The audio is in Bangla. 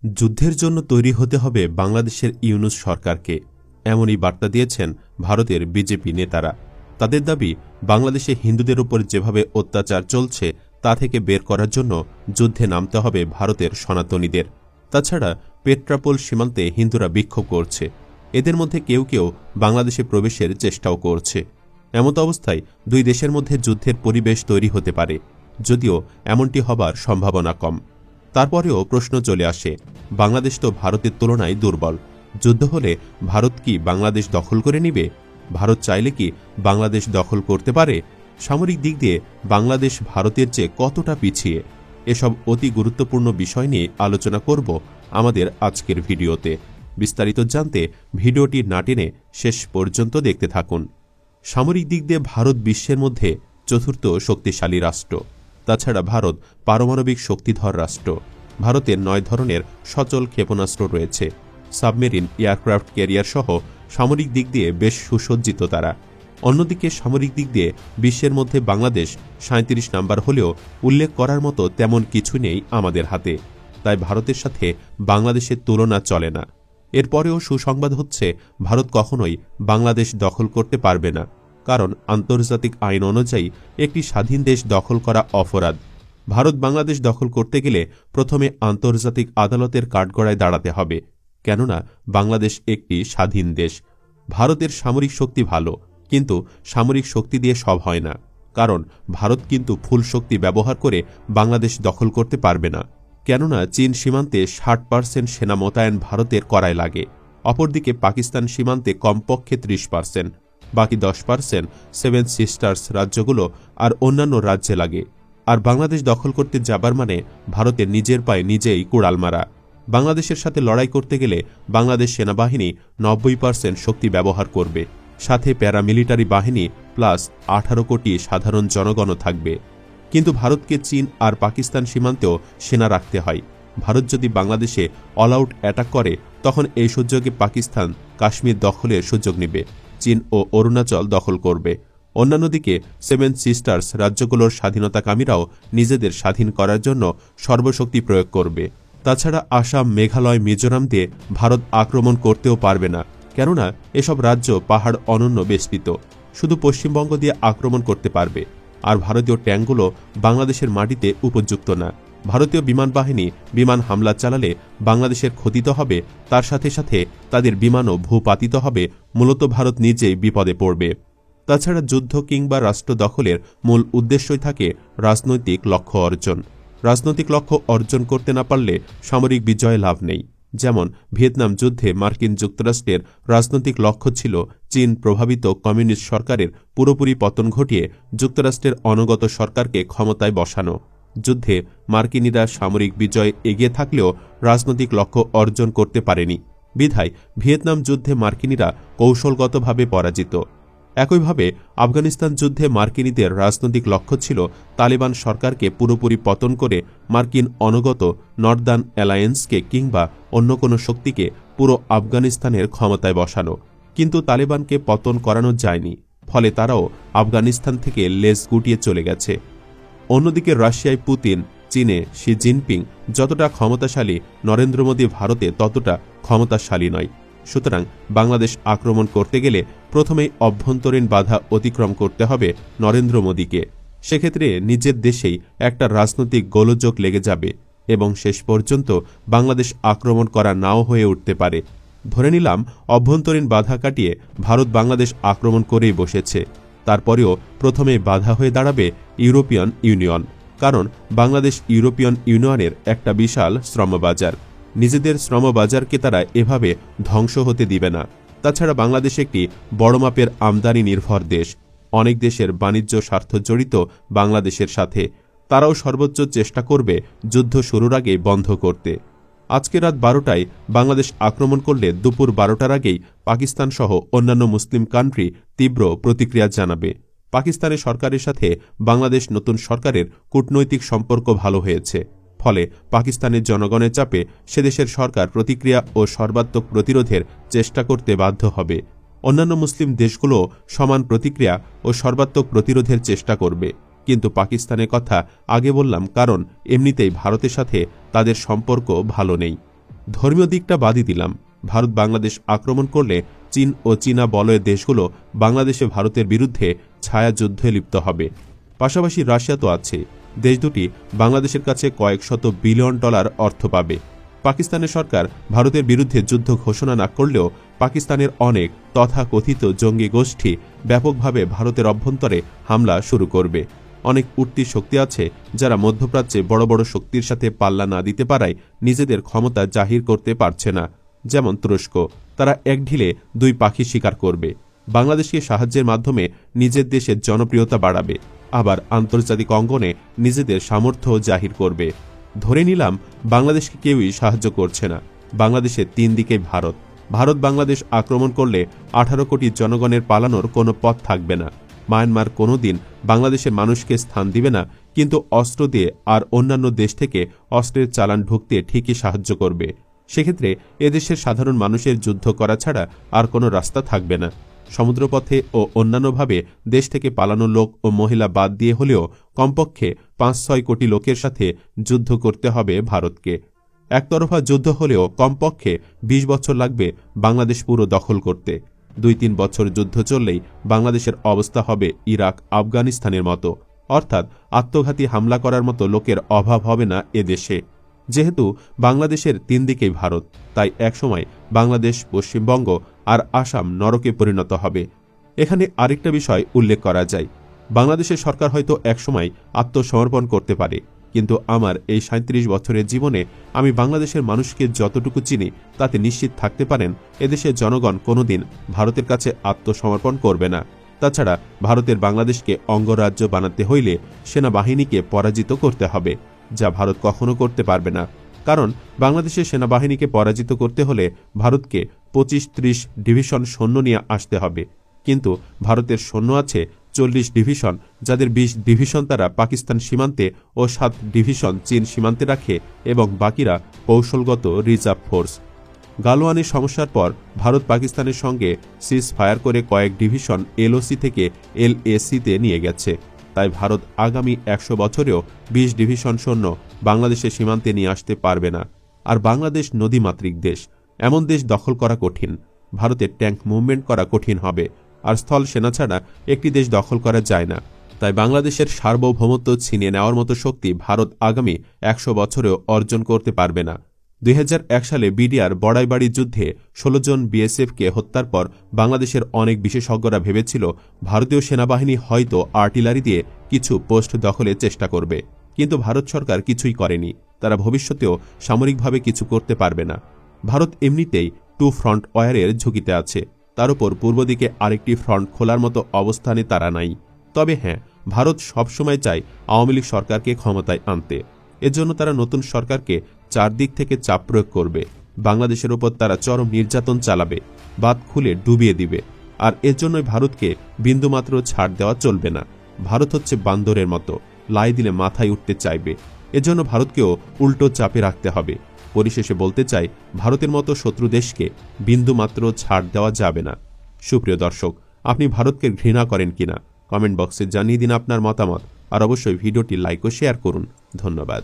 যুদ্ধের জন্য তৈরি হতে হবে বাংলাদেশের ইউনূস সরকারকে, এমনই বার্তা দিয়েছেন ভারতের বিজেপি নেতারা। তাদের দাবি, বাংলাদেশে হিন্দুদের উপর যেভাবে অত্যাচার চলছে তা থেকে বের করার জন্য যুদ্ধে নামতে হবে ভারতের সনাতনীদের। তাছাড়া পেট্রাপোল সীমান্তে হিন্দুরা বিক্ষোভ করছে, এদের মধ্যে কেউ কেউ বাংলাদেশে প্রবেশের চেষ্টাও করছে। এমত অবস্থায় দুই দেশের মধ্যে যুদ্ধের পরিবেশ তৈরি হতে পারে, যদিও এমনটি হবার সম্ভাবনা কম। তারপরেও প্রশ্ন চলে আসে, বাংলাদেশ তো ভারতের তুলনায় দুর্বল, যুদ্ধ হলে ভারত কি বাংলাদেশ দখল করে নিবে? ভারত চাইলে কি বাংলাদেশ দখল করতে পারে? সামরিক দিক দিয়ে বাংলাদেশ ভারতের চেয়ে কতটা পিছিয়ে? এসব অতি গুরুত্বপূর্ণ বিষয় নিয়ে আলোচনা করব আমাদের আজকের ভিডিওতে। বিস্তারিত জানতে ভিডিওটি না টেনে শেষ পর্যন্ত দেখতে থাকুন। সামরিক দিক দিয়ে ভারত বিশ্বের মধ্যে চতুর্থ শক্তিশালী রাষ্ট্র। তাছাড়া ভারত পারমাণবিক শক্তিধর রাষ্ট্র। ভারতের 9 ধরনের সচল ক্ষেপণাস্ত্র রয়েছে, সাবমেরিন, এয়ারক্রাফট ক্যারিয়ার সহ সামরিক দিক দিয়ে বেশ সুসজ্জিত তারা। অন্যদিকে সামরিক দিক দিয়ে বিশ্বের মধ্যে বাংলাদেশ 37 নাম্বার হলেও উল্লেখ করার মতো তেমন কিছু নেই আমাদের হাতে, তাই ভারতের সাথে বাংলাদেশের তুলনা চলে না। এরপরেও সুসংবাদ হচ্ছে, ভারত কখনোই বাংলাদেশ দখল করতে পারবে না, কারণ আন্তর্জাতিক আইন অনুযায়ী একটি স্বাধীন দেশ দখল করা অপরাধ। ভারত বাংলাদেশ দখল করতে গেলে প্রথমে আন্তর্জাতিক আদালতের কাঠগড়ায় দাঁড়াতে হবে, কেননা বাংলাদেশ একটি স্বাধীন দেশ। ভারতের সামরিক শক্তি ভালো, কিন্তু সামরিক শক্তি দিয়ে সব হয় না, কারণ ভারত কিন্তু ফুল শক্তি ব্যবহার করে বাংলাদেশ দখল করতে পারবে না, কেননা চীন সীমান্তে 60% সেনা মোতায়েন ভারতের করায় লাগে। অপরদিকে পাকিস্তান সীমান্তে কমপক্ষে 30%, বাকি 10% 7 সিস্টার্স রাজ্যগুলো আর অন্যান্য রাজ্যে লাগে। আর বাংলাদেশ দখল করতে যাবার মানে ভারতের নিজের পায়ে নিজেই কুড়াল মারা। বাংলাদেশের সাথে লড়াই করতে গেলে বাংলাদেশ সেনাবাহিনী 90% শক্তি ব্যবহার করবে, সাথে প্যারামিলিটারি বাহিনী প্লাস 18 কোটি সাধারণ জনগণও থাকবে। কিন্তু ভারতকে চীন আর পাকিস্তান সীমান্তেও সেনা রাখতে হয়। ভারত যদি বাংলাদেশে অল আউট অ্যাটাক করে, তখন এই সুযোগে পাকিস্তান কাশ্মীর দখলের সুযোগ নেবে, চীন ও অরুণাচল দখল করবে। অন্যান্য দিকে 7 সিস্টার্স রাজ্যগুলোর স্বাধীনতাকামীরাও নিজেদের স্বাধীন করার জন্য সর্বশক্তি প্রয়োগ করবে। তাছাড়া আসাম, মেঘালয়, মিজোরাম দিয়ে ভারত আক্রমণ করতেও পারবে না, কেননা এসব রাজ্য পাহাড় অনন্য বেষ্টিত। শুধু পশ্চিমবঙ্গ দিয়ে আক্রমণ করতে পারবে। আর ভারতীয় ট্যাঙ্কগুলো বাংলাদেশের মাটিতে উপযুক্ত না। ভারতীয় বিমান বাহিনী বিমান হামলা চালালে বাংলাদেশের ক্ষতি তো হবে, তার সাথে সাথে তাদের বিমানও ভূপাতিত হবে, মূলত ভারত নিজেই বিপদে পড়বে। তাছাড়া যুদ্ধ কিংবা রাষ্ট্র দখলের মূল উদ্দেশ্যই থাকে রাজনৈতিক লক্ষ্য অর্জন। রাজনৈতিক লক্ষ্য অর্জন করতে না পারলে সামরিক বিজয়ে লাভ নেই। যেমন ভিয়েতনাম যুদ্ধে মার্কিন যুক্তরাষ্ট্রের রাজনৈতিক লক্ষ্য ছিল চীন প্রভাবিত কমিউনিস্ট সরকারের পুরোপুরি পতন ঘটিয়ে যুক্তরাষ্ট্রের অনগত সরকারকে ক্ষমতায় বসানো। যুদ্ধে মার্কিনীরা সামরিক বিজয়ে এগিয়ে থাকলেও রাজনৈতিক লক্ষ্য অর্জন করতে পারেনি, বিধায় ভিয়েতনাম যুদ্ধে মার্কিনীরা কৌশলগতভাবে পরাজিত। একইভাবে আফগানিস্তান যুদ্ধে মার্কিনীদের রাজনৈতিক লক্ষ্য ছিল তালেবান সরকারকে পুরোপুরি পতন করে মার্কিন অনগত নর্দার্ন অ্যালায়েন্সকে কিংবা অন্য কোনো শক্তিকে পুরো আফগানিস্তানের ক্ষমতায় বসানো, কিন্তু তালেবানকে পতন করানো যায়নি, ফলে তারাও আফগানিস্তান থেকে লেজ গুটিয়ে চলে গেছে। অন্যদিকে রাশিয়ায় পুতিন, চীনে শি জিনপিং যতটা ক্ষমতাশালী, নরেন্দ্র মোদী ভারতে ততটা ক্ষমতাশালী নয়। সুতরাং বাংলাদেশ আক্রমণ করতে গেলে প্রথমেই অভ্যন্তরীণ বাধা অতিক্রম করতে হবে নরেন্দ্র মোদীকে। সেক্ষেত্রে নিজের দেশেই একটা রাজনৈতিক গোলযোগ লেগে যাবে এবং শেষ পর্যন্ত বাংলাদেশ আক্রমণ করা নাও হয়ে উঠতে পারে। ধরে নিলাম অভ্যন্তরীণ বাধা কাটিয়ে ভারত বাংলাদেশ আক্রমণ করেই বসেছে, তারপরেও প্রথমে বাধা হয়ে দাঁড়াবে ইউরোপিয়ান ইউনিয়ন, কারণ বাংলাদেশ ইউরোপিয়ান ইউনিয়নের একটা বিশাল শ্রমবাজার। নিজেদের শ্রমবাজারকে তারা এভাবে ধ্বংস হতে দিবে না। তাছাড়া বাংলাদেশ একটি বড় মাপের আমদানি নির্ভর দেশ, অনেক দেশের বাণিজ্য স্বার্থ জড়িত বাংলাদেশের সাথে। তারাও সর্বোচ্চ চেষ্টা করবে যুদ্ধ শুরুর আগে বন্ধ করতে। আজকে রাত 12টায় বাংলাদেশ আক্রমণ করলে দুপুর 12টার আগেই পাকিস্তান সহ অন্যান্য মুসলিম কান্ট্রি তীব্র প্রতিক্রিয়া জানাবে। পাকিস্তানের সরকারের সাথে বাংলাদেশ নতুন সরকারের কূটনৈতিক সম্পর্ক ভালো হয়েছে, ফলে পাকিস্তানের জনগণের চাপে সেদেশের সরকার প্রতিক্রিয়া ও সর্বাত্মক প্রতিরোধের চেষ্টা করতে বাধ্য হবে। অন্যান্য মুসলিম দেশগুলো সমান প্রতিক্রিয়া ও সর্বাত্মক প্রতিরোধের চেষ্টা করবে, কিন্তু পাকিস্তানের কথা আগে বললাম, কারণ এমনিতেই ভারতের সাথে তাদের সম্পর্ক ভালো নেই। ধর্মীয় দিকটা বাদই দিলাম, ভারত বাংলাদেশ আক্রমণ করলে চীন ও চীনা বলয়ের দেশগুলো বাংলাদেশে ভারতের বিরুদ্ধে ছায়া যুদ্ধে লিপ্ত হবে। পাশাপাশি রাশিয়া তো আছে। দেশ দুটি বাংলাদেশের কাছে কয়েক শত বিলিয়ন ডলার অর্থ পাবে। পাকিস্তানের সরকার ভারতের বিরুদ্ধে যুদ্ধ ঘোষণা না করলেও পাকিস্তানের অনেক তথাকথিত জঙ্গি গোষ্ঠী ব্যাপকভাবে ভারতের অভ্যন্তরে হামলা শুরু করবে। অনেক উঠতি শক্তি আছে যারা মধ্যপ্রাচ্যে বড় বড় শক্তির সাথে পাল্লা না দিতে পারায় নিজেদের ক্ষমতা জাহির করতে পারছে না। যেমন তুরস্ক, তারা এক ঢিলে দুই পাখি শিকার করবে। বাংলাদেশকে সাহায্যের মাধ্যমে নিজের দেশের জনপ্রিয়তা বাড়াবে, আবার আন্তর্জাতিক অঙ্গনে নিজেদের সামর্থ্য জাহির করবে। ধরে নিলাম বাংলাদেশকে কেউই সাহায্য করছে না। বাংলাদেশের তিন দিকে ভারত। ভারত বাংলাদেশ আক্রমণ করলে 18 কোটি জনগণের পালানোর কোনো পথ থাকবে না। মায়ানমার কোনোদিন বাংলাদেশের মানুষকে স্থান দিবে না, কিন্তু অস্ত্র দিয়ে আর অন্যান্য দেশ থেকে অস্ত্রের চালান ঢুকতে ঠিকই সাহায্য করবে। সেক্ষেত্রে এদেশের সাধারণ মানুষের যুদ্ধ করা ছাড়া আর কোনো রাস্তা থাকবে না। সমুদ্রপথে ও অন্যান্যভাবে দেশ থেকে পালানো লোক ও মহিলা বাদ দিয়ে হলেও কমপক্ষে 5-6 কোটি লোকের সাথে যুদ্ধ করতে হবে ভারতকে। একতরফা যুদ্ধ হলেও কমপক্ষে 20 বছর লাগবে বাংলাদেশ পুরো দখল করতে। 2-3 বছর যুদ্ধ চললেই বাংলাদেশের অবস্থা হবে ইরাক আফগানিস্তানের মতো, অর্থাৎ আত্মঘাতী হামলা করার মতো লোকের অভাব হবে না এদেশে। যেহেতু বাংলাদেশের তিন দিকেই ভারত, তাই একসময় বাংলাদেশ, পশ্চিমবঙ্গ আর আসাম নরকে পরিণত হবে। এখানে আরেকটা বিষয় উল্লেখ করা যায়, বাংলাদেশের সরকার হয়তো একসময় আত্মসমর্পণ করতে পারে, কিন্তু আমার এই 37 বছরের জীবনে আমি বাংলাদেশের মানুষকে যতটুকু চিনি তাতে নিশ্চিত থাকতে পারেন এদেশের জনগণ কোনোদিন ভারতের কাছে আত্মসমর্পণ করবে না। তাছাড়া ভারতের বাংলাদেশকে অঙ্গরাজ্য বানাতে হইলে সেনাবাহিনীকে পরাজিত করতে হবে, যা ভারত কখনো করতে পারবে না। কারণ বাংলাদেশের সেনাবাহিনীকে পরাজিত করতে হলে ভারতকে 25-30 ডিভিশন সৈন্য নিয়ে আসতে হবে, কিন্তু ভারতের সৈন্য আছে 40 ডিভিশন, যাদের 20 ডিভিশন তারা পাকিস্তান সীমান্তে ও 7 ডিভিশন চীন সীমান্তে রাখে, এবং বাকিরা কৌশলগত রিজার্ভ ফোর্স। গালওয়ানের সমস্যার পর ভারত পাকিস্তানের সঙ্গে সিজ ফায়ার করে কয়েক ডিভিশন এলওসি থেকে এলএসিতে নিয়ে গেছে। তাই ভারত আগামী 100 বছরেও 20 ডিভিশন সৈন্য বাংলাদেশের সীমান্তে নিয়ে আসতে পারবে না। আর বাংলাদেশ নদীমাতৃক দেশ, এমন দেশ দখল করা কঠিন। ভারতের ট্যাঙ্ক মুভমেন্ট করা কঠিন হবে, আর স্থল সেনা ছাড়া একটি দেশ দখল করা যায় না। তাই বাংলাদেশের সার্বভৌমত্ব ছিনিয়ে নেওয়ার মতো শক্তি ভারত আগামী 100 বছরেও অর্জন করতে পারবে না। 2001 সালে বিডিআর বড়াইবাড়ি যুদ্ধে 16 জন বিএসএফকে হত্যার পর বাংলাদেশের অনেক বিশেষজ্ঞরা ভেবেছিল ভারতীয় সেনাবাহিনী হয়তো আর্টিলারি দিয়ে কিছু পোস্ট দখলের চেষ্টা করবে, কিন্তু ভারত সরকার কিছুই করেনি। তারা ভবিষ্যতেও সামরিকভাবে কিছু করতে পারবে না। ভারত এমনিতেই 2 ফ্রন্ট ওয়ারের ঝুঁকিতে আছে, তার উপর পূর্ব দিকে আরেকটি ফ্রন্ট খোলার মতো অবস্থানে তারা নাই। তবে হ্যাঁ, ভারত সবসময় চায় আওয়ামী লীগ সরকারকে ক্ষমতায় আনতে। এজন্য তারা নতুন সরকারকে চারদিক থেকে চাপ প্রয়োগ করবে। বাংলাদেশের ওপর তারা চরম নির্যাতন চালাবে, বাঁধ খুলে ডুবিয়ে দিবে। আর এজন্যই ভারতকে বিন্দুমাত্র ছাড় দেওয়া চলবে না। ভারত হচ্ছে বান্দরের মতো, লাই দিলে মাথায় উঠতে চাইবে। এজন্য ভারতকেও উল্টো চাপে রাখতে হবে। পরিশেষে বলতে চাই, ভারতের মতো শত্রু দেশকে বিন্দুমাত্র ছাড় দেওয়া যাবে না। সুপ্রিয় দর্শক, আপনি ভারতকে ঘৃণা করেন কিনা কমেন্ট বক্সে জানিয়ে দিন আপনার মতামত, আর অবশ্যই ভিডিওটি লাইক ও শেয়ার করুন। ধন্যবাদ।